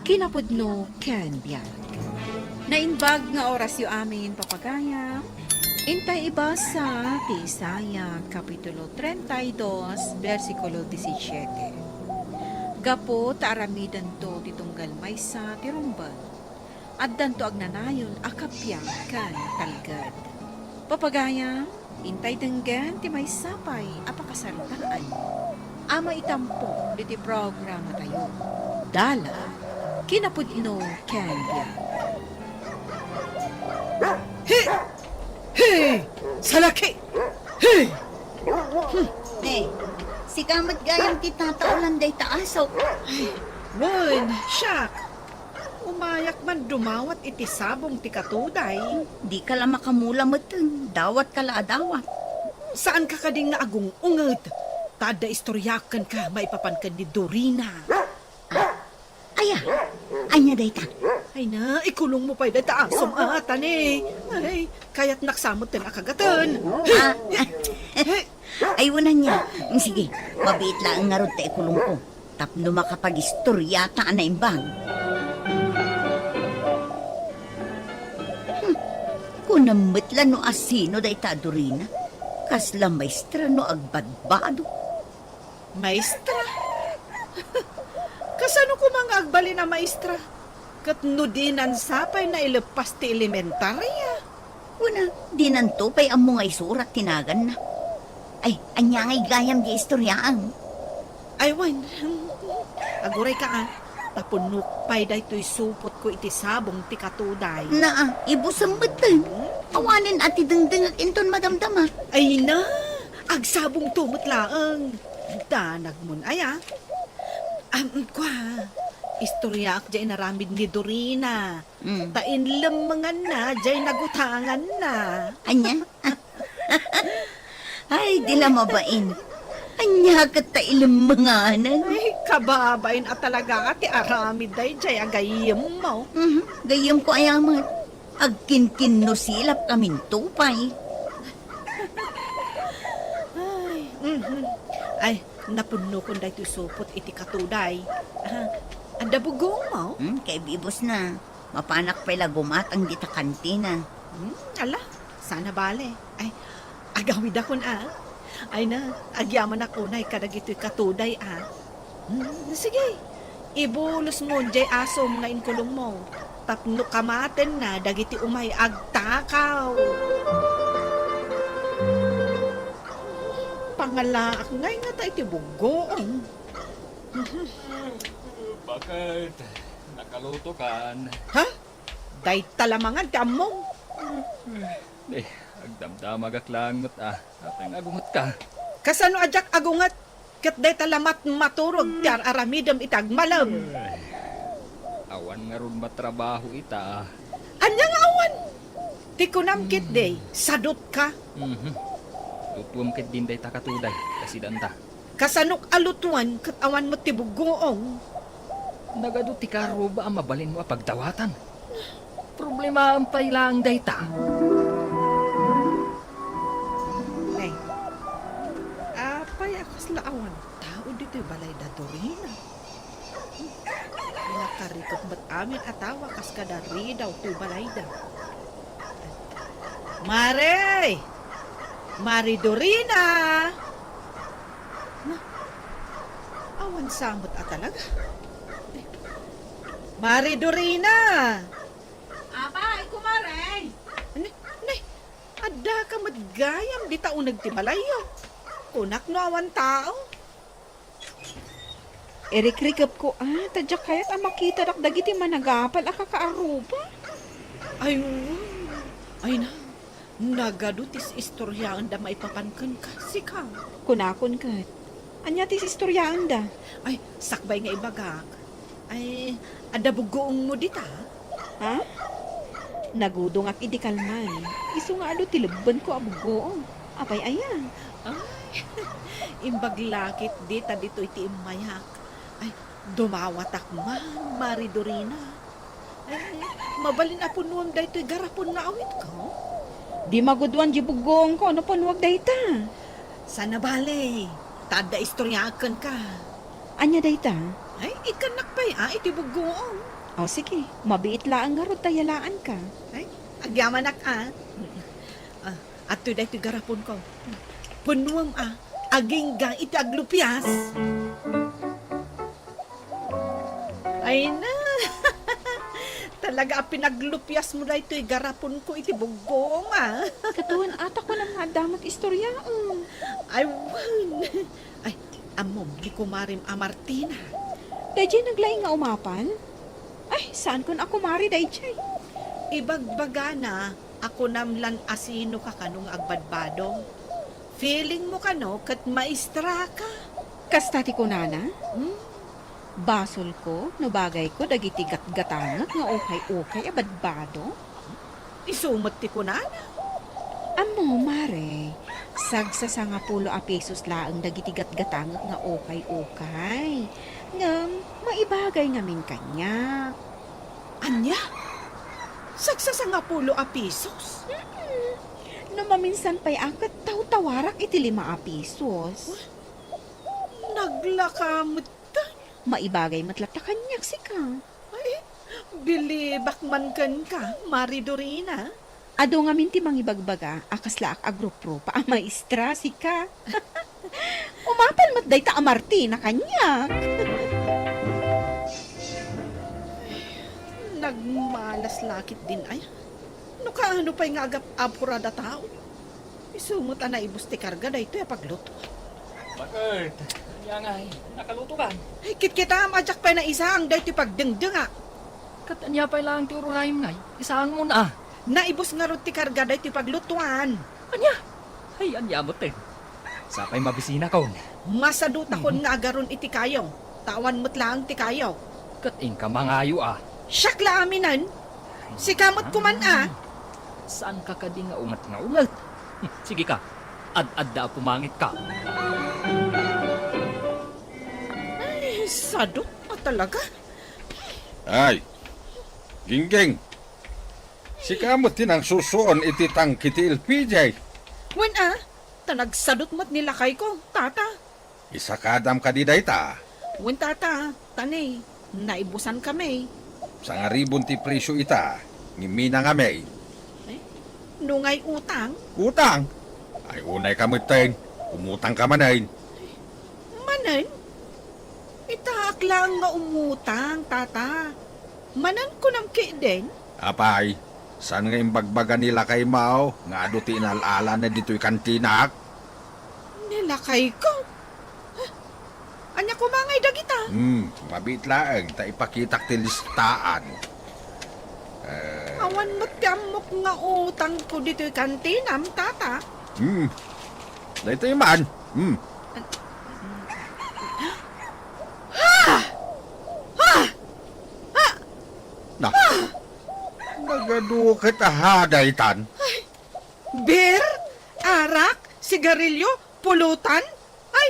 Kinapudno ken biyag. Nainbag nga oras yu amin papagaya. Intay iba sa Tisaya, Kapitulo 32, versikulo 17. Gapo taaramidan to titunggal may sa tirumban. At danto agnanayon akapyang kan talgad. Papagaya, intay denggan ti may sapay apakasalitaan. Ama itampo diti programa tayo. Dala, kinapudno ken biyag. Hey! Hey! Salaki! Hey! Eh, si kamat gayang titataulan day taasaw. Ron, Shak! Umayak man dumawat iti sabong ti katuday. Di ka lang makamula mateng, dawat ka la adawat. Saan ka kading naagung unget? Tada istoryakan ka maipapankan ni Dorina. Aya, anya day ta. Ay na, ikulong mo pa'y data asom atan eh. Ay, kaya't naksamot din akagatan. Ah, ay wala niya. Sige, mabiit lang ang ngarod ta ikulong ko. Tapno makapag-istorya ta na imbang. Kung namitla no asino day ta Dorina, kasla maestra no agbadbado. Maestra? Kasano ko mga agbali na maestra? Kat no din ang sapay na ilepas ti elementarya. Una, di nantupay ang mga isurat tinagan na. Ay, anya ngay gayam di istoryaan. Ay, wan. Aguray ka tapunok pa'y dayto'y supot ko iti sabong ti katuday. Na, ibusang batan. Awanin at idengdeng at inton madamdama. Ay na, agsabong tumot laang. Danag mon aya. Istorya ak dyan naramid ni Dorina. Tain lamangan na, dyan nagutangan na. Anya? Ay, di la mabain. Anya ka ta ilamanganan. Ay, kababain at talaga ati aramid day dyan agayim mo. Gayam ko ayaman. Agkin-kin no silap kaming tupay. Ay, napuno ko dahil supot iti katuday. Anda bugong mo? Kay bibos na. Mapanak pa'y lagumat ang dita kantina. Ala, sana bale. Ay, agawid ako na. Ay na, agyaman ako na ikadag ito'y katuday sige, ibulos mo jay asom nga inkulong mo. Tapno kamaten na, dagiti umay agtakaw. Pangalaak ngay nga tayo iti bugoong. Bakit? Nakaluto kan? Ha? Day talamangan ti among. Agdamdamag aklangot Atang agungot ka. Kasano ajak agungat? Kat day talamat maturog ti aramidam itag malam. Awan nga ron matrabaho ita. Anyang awan? Ti kunamkit day, sadot ka. Tutuam kit din day takatuday. Kasi danta. Kasanok alutuan kat awan mo ti bugoong. Nagado ti karo ba ang mabalin mo pagdawatan? Problema ang pailang day ta. Nay, apay akas laawan. Tao dito'y balay da Dorina. Nakarikot ba't amin atawa kas kadari daw to'y balay da. Mare! Mari Dorina! Awan samot talaga. Mari Dorina! Apay, kumaray! Nay, ada ka madgayam di tao nagtibalayo. Kunak no awan tao. Erikrekap ko tadya kayat ang makita dak dagiti managapal akakaaruba. Ay, ay na. Nagadutis istoryaan da maipapankan ka. Sika. Kunakon kat. Anya tis istoryaan da. Ay, sakbay nga ibagak. Ay, ada bugoong mo dita. Ha? Nagudong ak idikalman. Isu nga alo tilabban ko abugoong. Apay ayan. Ay, imbaglakit dita dito iti imayak. Ay, dumawatak man, Mari Dorina. Ay, mabalin apon nuwang dayto'y garapon na awit ko. Di magudwan di bugong ko. Ano panuwag dayta? Sana bale. Tada istoryakan ka. Anya dayta? Ay, ikanak pa'y iti bugoong. O sige, mabiit laang nga ron tayalaan ka. Ay, agyamanak at today iti garapon ko. Punuam aging gang iti aglupyas. Ay na, talaga pinaglupyas mo na ito garapon ko iti bugong Katuan ata ko ng mga damat istorya. Ay, wan. Ay, amom, di ko marim Martina. Dayjay naglaing nga umapan? Ay, saan kun ako mari dayjay? Ibagbaga na, ako namlan asino ka kanong agbadbado. Feeling mo kano kat maestra ka. Kastati ko nana? Basol ko, no bagay ko, dagiti gatgatangat nga okay abadbado. Isumot ti ko na. Amo, mare, sagsasa nga pulo a pesos laang dagiti gatgatangat nga okay. Ngam, maibagay ngamin kanya. Anya? Sagsasa nga pulo a pisos. No maminsan pa'y akat tawarak iti 5 pesos. Naglakamot ta. Maibagay matlat na kanyak si ka. Ay, bilibak man kan ka, Maridorina. Ado nga minti mangibagbaga, akas laak agropro pa ang maestra si ka. Umapal matday ta a Martina kanyak. Nagmalas lakit din ay. No kaano pa'y nga agap apurada tao. Isumot na ibus ti karga da ito pagluto. Bakit? Kanya nga nakaluto ka. Ay, kita majak pa na isa ang da ito pagdengdeng Katanya pa lang ti ururayim ngay. Isang mo na. Naibos nga ron ti karga da ito paglutuan. Anya? Ay, anya mo tin. Sapay mabisina ko. Masadut akon nga agaron iti kayo. Tawan mo't lang ti kayo. Kating ka mangayo Syakla aminan. Si kamot kuman Saan ka kadi nga ungat? Sige ka. Ad-adda pumangit ka. Ay, sadot pa talaga. Ay, gingging. Si kamot din ang susuon iti tangkiti LPJ. Wen tanagsadot mo't nilakay ko, tata. Isa kadam kadiday ta. Wen tata, tanay, naibusan kami. Sa nga ribon ti presyo ita, ngimina nga may. Nungay utang, Utang. Ay unay kamutin, umutang ka manayin. manan. Itaak lang nga umutang, tata. Manan ko nam din. Apay, saan nga imbagbaga nila kay Mao, nga ado ti inalala na dito'y kantinak? Nilakay ko. Anya ko mangay dagita. Mabit laeng, ta ipakitak ti listaan. Awan mo't kamok nga utang ko dito'y kantinam, tata. Dito man. Na, nagadukit ahaday tan. Beer, arak, sigarilyo, pulutan. Ay,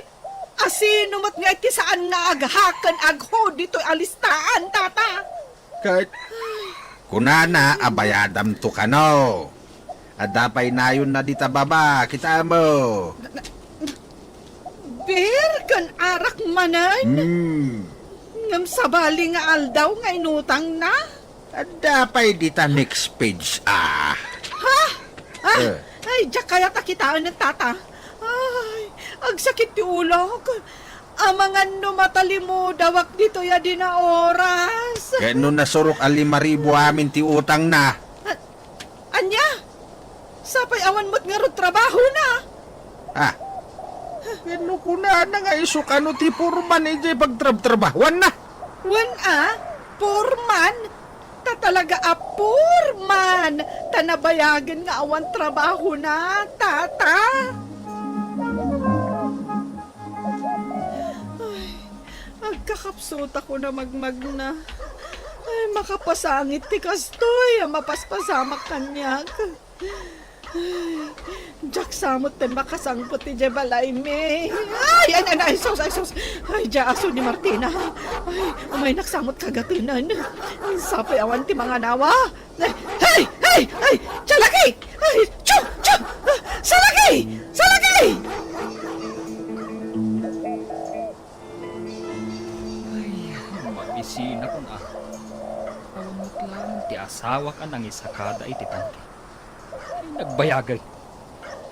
asino mat nga iti saan nga aghakan agho dito'y alistaan, tata. Kahit kunana abayadam to kano. Adapay nayon na dita baba, kita mo. Beer, kan arak manan. Ngam sabali nga aldaw nga inutang na. Adapay dita next page Ay, diyak kaya takitaan ng tata. Ay, agsakit ti ulo ko. Amangan no matalimo dawak dito ya di na oras. Kaya nun nasurok ang 5,000 amin ti utang na. Anya, sapay awan mo't nga ron trabaho na. Kano kuna na nga isukano ti purman ije pagtrab-trabawan na. Wan purman. Ta talaga purman. Tanabayagan nga awan trabaho na, tata. Ay, agkakapsot ako na magmagna. Ay, makapasangit ti kastoy. Mapaspasamak kanyak. Ay, Jack samot ten makasangpot ti Jebalay me. Ay, sos. Ay, aso ni Martina. Ay, umay naksamot kagatinan. Sapay awan ti mga nawa. Hey, Salaki! Ay, chu! Salaki! opisina ko na. Alamot lang, ti asawa ka nang isakada iti tangke. Ay, nagbayagay.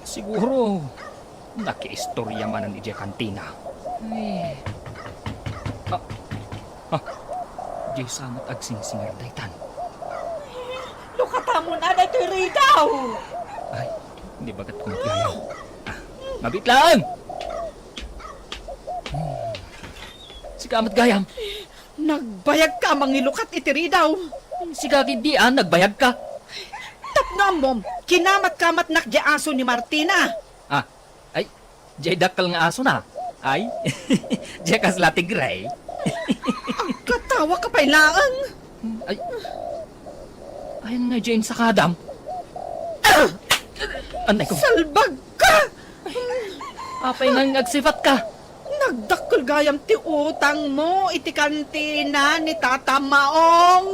Siguro, nakiistorya man ang ije kantina. Ay, di samot agsinsinger daytan. Lukata mo na na ito ikaw. Ay, hindi bagat ko maglayaw. Mabit lang! Sigamat gayam. Nagbayag ka, mangilukat itiri daw. Sigagid di nagbayag ka. Tapno mom, kinamat-kamat nak di aso ni Martina. Ay, jay dakal nga aso na. Ay, jay kaslati gray. Katawa ka pa ilaang. Ay, ayan nga Jane sa kadam. Anay ko, Salbag ka! apay nga agsifat ka. Nagdakkel gayam ti utang mo, iti kantina ni Tata Maong.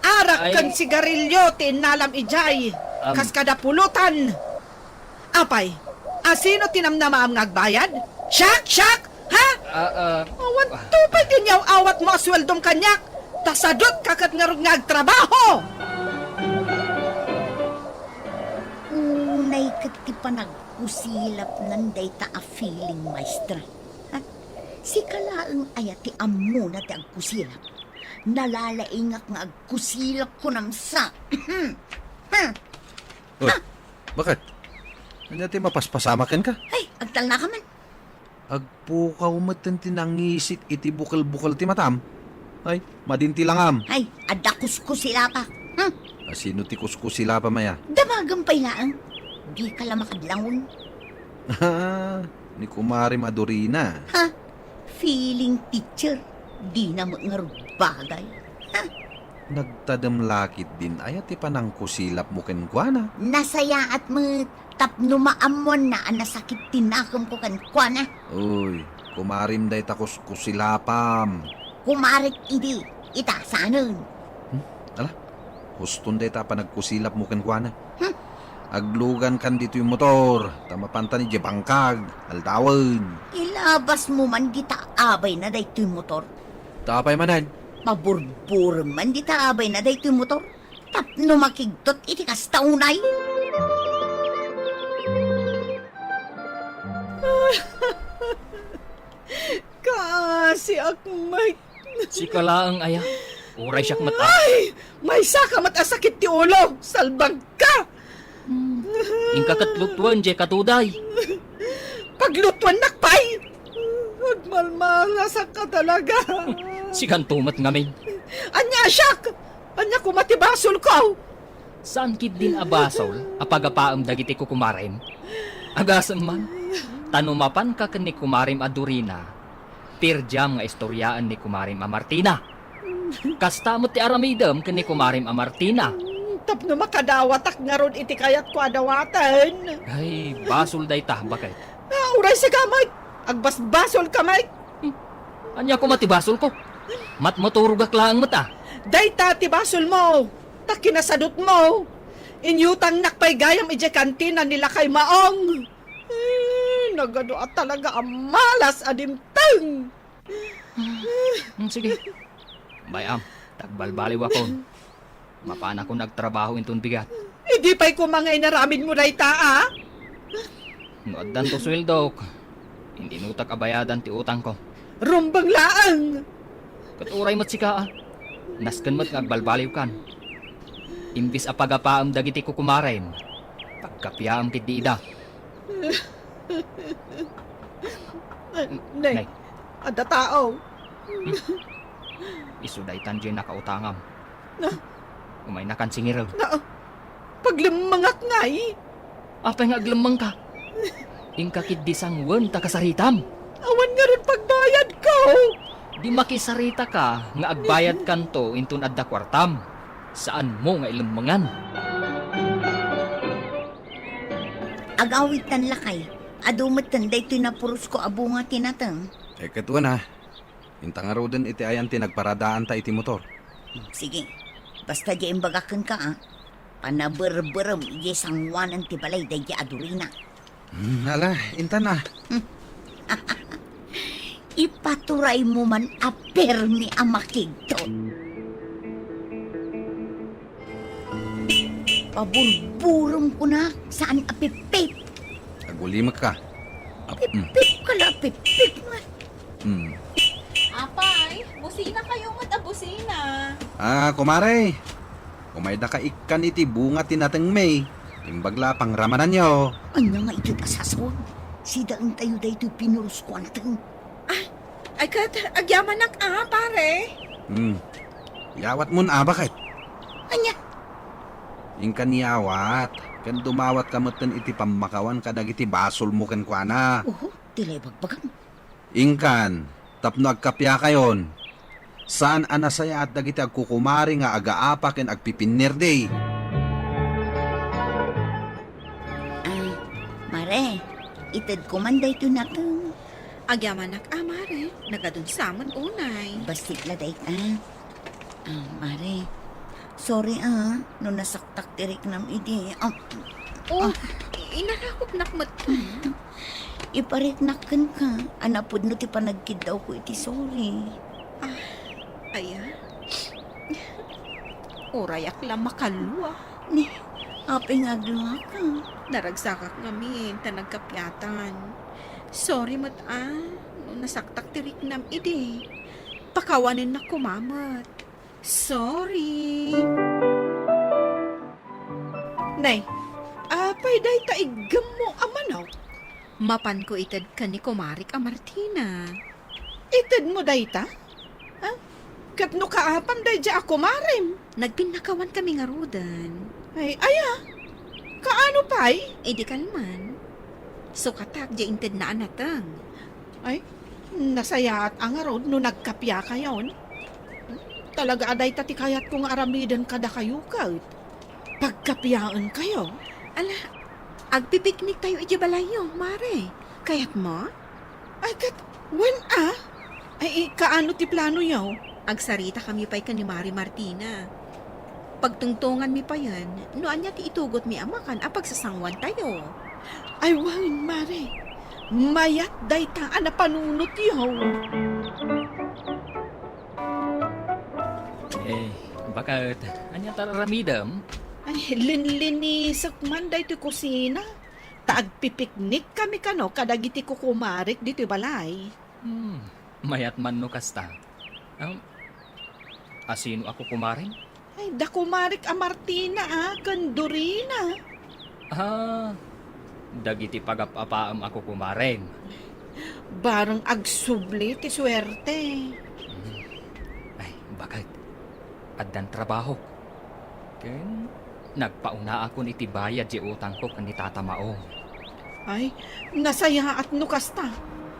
Arak Ay. kan sigarilyo, tinalam ijay. Kas kada pulutan. Apay, asino tinamnamaam ngagbayad? Shak! Ha? Awan tupay din yaw awat mo asweldom kanyak. Tasadot kakat ngarog ngagtrabaho. Unay kati pa nagkusilap nanday ta a feeling, maestra. Ha? Si kalaang ayati ammo na ti agkusilap. Nalalaingak nga agkusilap ko namsa. Uy, bakit? Ano ti mapaspasamakin ka? Ay, agtal na ka man. Agpukaw matan tinangisit iti bukal-bukal ti matam. Ay, madinti lang am. Ay, adakus ko sila pa. Asino ti kuskus sila pa maya? Damagang pailaan. Di ka lang makadlangon. Ni Kumari Madurina. Ha? Feeling teacher. Di na mga bagay. Nagtadam lakit din ay ti panang kusilap mo kenkwana. Nasaya at tapno maamon na ang nasakit tinakam ko kan kuana. Uy, kumarim day takos kusilapam. Kumarik idi, itasanon. Huston day ta pa nagkusilap mo kenkwana. Aglugan kan dito yung motor. Tamapanta ni Jebangkag. Altawan. Ilabas mo man kita abay na dayto yung motor. Tapay manan. Maburbur man di taabay na dayto yung motor. Tapno makigtot iti kastaunay. Kasi akmay. Si kalaang aya. Uray siyak mata. Ay! May saka matasakit ti ulo. Salbag ka! Ingka katlutwan jay katuday. Paglutuan nakpay! Agmalmala ka talaga. Sigan tumat ngamin. Anya siyak! Anya kumatibasol ko! Saan kid din abasol, apagapaam dagiti ko kumarim? Agasam man, tanumapan ka ni kumarim adurina, tirjam nga istoryaan ni kumarim a Martina. Kasta mo ti aramidam ni kumarim a Martina. Tapno makadawatak nga ron iti kayat ko adawatan. Ay, basol day ta, bakit? Uray si kamay! Agbasbasol kamay! Anya ko matibasol ko? Mat moturugak lang mata. Day tati basol mo! Takinasadot mo! Inyutang nakpay gayam ije kantina nila kay Maong! Nagado at talaga ang malas adimtang! Sige. Bayam, tagbalbaliw ako. Mapana ko nagtrabaho intun bigat. Hindi pa'y kumangay naramin mo na itaa? Noaddan to sweldo. Hindi nutak abayadan ti utang ko. Rumbang laang! Katuray mat sika. Naskan mat ngagbalbaliw kan. Imbis apagapaam dagiti ko kumarem. Pagkapiam kit di ida. Nay, ada tao. Isuday tanjay nakautangam. Na- Umay nakan singiraw. Paglimangak ngay. Apay nga aglamang ka. Ingka kit di sangwan ta kasaritam. Awan nga rin pagbayad ko. Di makisarita ka nga agbayad kanto intun adda kwartam. Saan mo nga ilamangan? Agawit tan lakay. Adumat tan dayto na puros ko abo nga tinatang. Katuan ha. Intang araw din iti ayan ti nagparadaan ta iti motor. Sige, basta di imbagakan ka Panaberberem ije sangwanan ti balay day adurina. Ala, intan na. ipaturay mo man aper ni amakigto. Pabulburom ko na saan apipip. Agulimak ka. Pip kala pip man. Apay, busina kayo mat busina. Kumare. Kumayda ka ikan iti bunga tinateng may. Imbagla pang ramanan nyo. Anya nga ito't asasawag. Sidaan tayo dahito pinurus ko anatang. Ay kat, agyaman pare. Yawat mo na bakit? Anya, Ingkan niyawat. Kan dumawat kamutan iti pamakawan kadag iti basol mo kan kuana. tilay bagbagang. Ingkan, tapno agkapya kayon. Saan anasaya at dagiti agkukumari nga agaapa ken agpipinir day. Mare, itad ko man dahito na kang. Agyaman mare, nagadun samon unay. Bastit la day ka. Mare, sorry no nasaktak tirik nam idi. Inarakop nakmat ka. Ipariknakan ka. Anapod no ti panagkid daw ko iti sorry. Aya. Urayak lang makalwa. Ni, apeng agluha ka. Naragsakak ngamin, tanagkapyatan. Sorry mat no nasaktak tirik nam ide. Pakawanin na kumamat. Sorry. Nay, apay day taigam mo amanaw. Mapan ko itad ka ni Kumarik Martina. Itad mo day ta? Ha? Kat no kaapam day dya ako marim. Nagpinakawan kami nga rudan. Ay, kaano pay? E di kalman. So katak di intid na anatang. Ay, nasaya at ang arod no nagkapya kayon. Talaga aday tati kayat kong aramidan kada kayo kaut. Pagkapyaan kayo. Ala, agpipiknik tayo iti balayo, mare. Kayat mo? Ay, kat, when Ay, kaano ti plano yaw? Agsarita kami pa'y ka ni Mari Martina. Pagtungtungan mi pa yan, noan niya ti itugot mi amakan pagsasangwan tayo. Ay, wang, mare. Mayat day ta anapanunot yaw. Bakit? Anya tararamidam? Ay, linlinisak man day ti kusina. Taagpipiknik kami kano kadagiti kukumarik dito balay. Mayat man no kasta. Asino ako kumarin? Ay, da kumarik Martina kandurina. Dagiti pagapapaam ako kumarin. Barang agsubli ti swerte. Ay, bakit? Addan trabaho. Ken, nagpauna ako iti bayad di utang ko kan itatamao. Ay, nasaya at nukasta.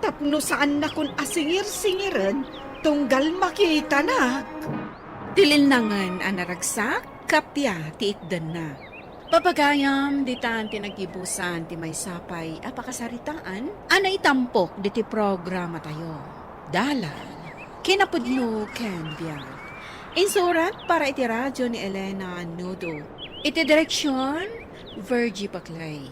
Tapno saan na kun asingir-singiran, tunggal makita na. Tilinangan anaragsak, kapya ti itdan na. Papagayam di tan tinagibusan ti may sapay apakasaritaan, ana itampok di ti programa tayo. Dalan, kinapudno ken biyan. Insurat para iti radyo ni Elena Nudo. Iti direksyon, Virgie Paclay.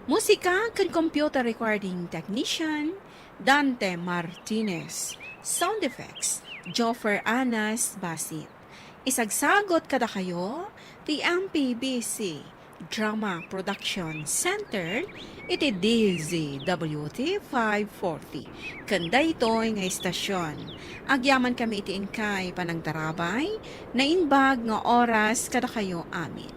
Musika kan computer recording technician, Dante Martinez. Sound effects, Joffer Anas Basit. Isagsagot kada kayo, ti MPBC Drama Production Center, iti DZWT 540. Kanda ito'y nga istasyon. Agyaman kami iti ingkay panagdarabay, na inbag nga oras kada kayo amin.